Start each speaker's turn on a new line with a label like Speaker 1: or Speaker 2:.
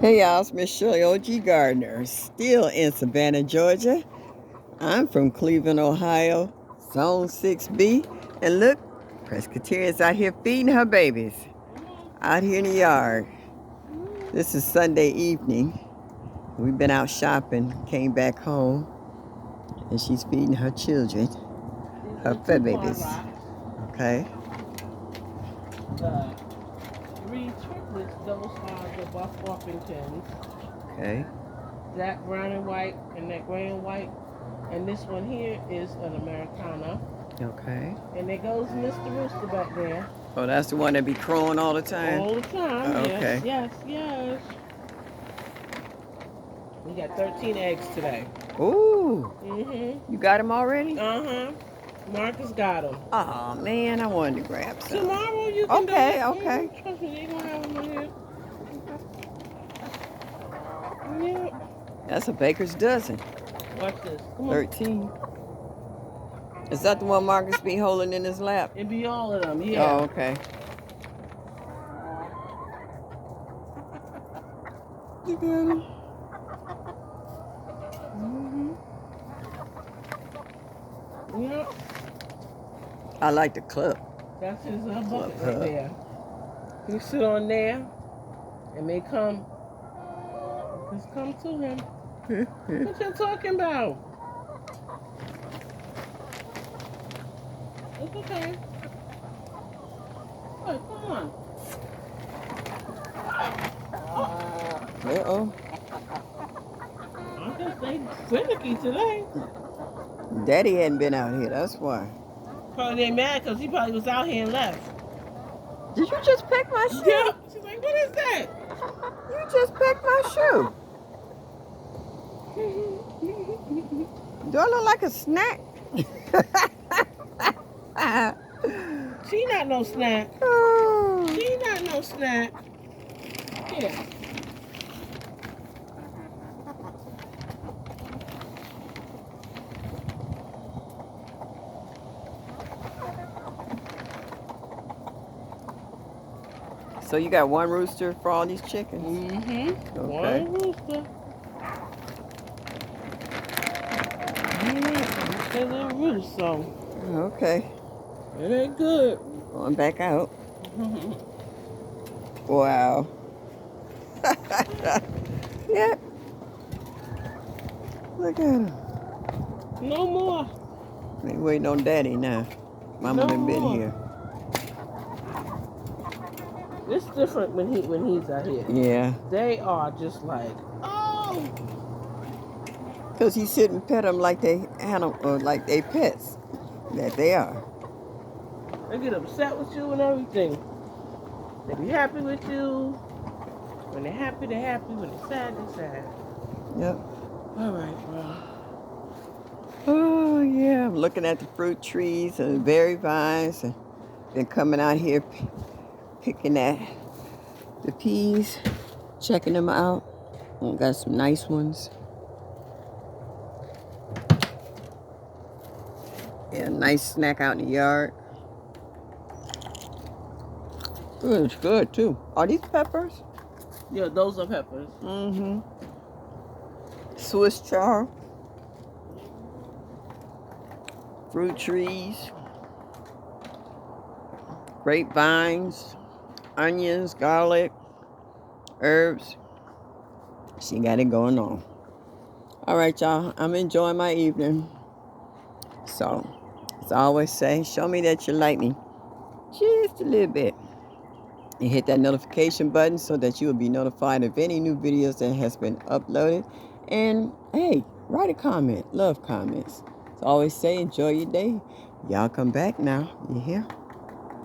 Speaker 1: Hey y'all, it's Miss Shirley O.G. Gardner, still in Savannah, Georgia. I'm from Cleveland, Ohio, Zone 6B. And look, Presbyterian's out here feeding her babies out here in the yard. This is Sunday evening. We've been out shopping, came back home, and she's feeding her children, her fur babies. Okay.
Speaker 2: The three triplets, those are the Buff Orpingtons.
Speaker 1: Okay.
Speaker 2: That brown and white and that gray and white. And this one here is an Americana.
Speaker 1: Okay.
Speaker 2: And there goes Mr. Rooster back there.
Speaker 1: Oh, that's the one that be crowing all the time?
Speaker 2: All the time,
Speaker 1: okay.
Speaker 2: Yes. We got 13 eggs today.
Speaker 1: Ooh.
Speaker 2: Mm-hmm.
Speaker 1: You got them already?
Speaker 2: Uh-huh. Marcus got them.
Speaker 1: Oh, man, I wanted to grab some.
Speaker 2: Tomorrow you can do it.
Speaker 1: Okay.
Speaker 2: Trust me, they gonna have them in here. Yeah.
Speaker 1: That's a baker's dozen.
Speaker 2: Watch this. Come on.
Speaker 1: 13. Is that the one Marcus be holding in his lap?
Speaker 2: It be all of them, yeah.
Speaker 1: Oh, okay. You got him.
Speaker 2: Yep.
Speaker 1: I like the clip.
Speaker 2: That's his bucket right there. You sit on there and they come. Just come to him. What you talking about? It's okay. Hey, come on.
Speaker 1: Uh-oh.
Speaker 2: I guess they finicky today.
Speaker 1: Daddy hadn't been out here, that's why.
Speaker 2: Probably they mad because he probably was out here and left.
Speaker 1: Did you just pick my shoe?
Speaker 2: Yeah. She's like, what is that?
Speaker 1: You just picked my shoe. Do I look like a snack?
Speaker 2: She not no snack.
Speaker 1: Oh.
Speaker 2: She not no snack. Yeah.
Speaker 1: So you got one rooster for all these chickens?
Speaker 2: Mm-hmm.
Speaker 1: Okay.
Speaker 2: One rooster. It's a little roost, so.
Speaker 1: Okay.
Speaker 2: It ain't good.
Speaker 1: Going back out. Wow. Yeah. Look at him.
Speaker 2: No more.
Speaker 1: They waiting on Daddy now. Mama done been here.
Speaker 2: It's different when he's out here.
Speaker 1: Yeah.
Speaker 2: They are just like, oh.
Speaker 1: Cause he sit and pet them like they animal, or like they pets. That they are.
Speaker 2: They get upset with you and everything. They be happy with you. When they're happy, they're happy. When they're sad, they're sad.
Speaker 1: Yep.
Speaker 2: All right, bro.
Speaker 1: Oh yeah. I'm looking at the fruit trees and the berry vines, and been coming out here picking at the peas, checking them out. Got some nice ones. Yeah, nice snack out in the yard. Ooh, it's good too. Are these peppers?
Speaker 2: Yeah, those are peppers.
Speaker 1: Mm-hmm. Swiss chard. Fruit trees. Grapevines. Onions, garlic, herbs. She got it going on. All right, y'all. I'm enjoying my evening. So, as I always say, show me that you like me just a little bit. And hit that notification button so that you will be notified of any new videos that has been uploaded. And, hey, write a comment. Love comments. As I always say, enjoy your day. Y'all come back now. You hear?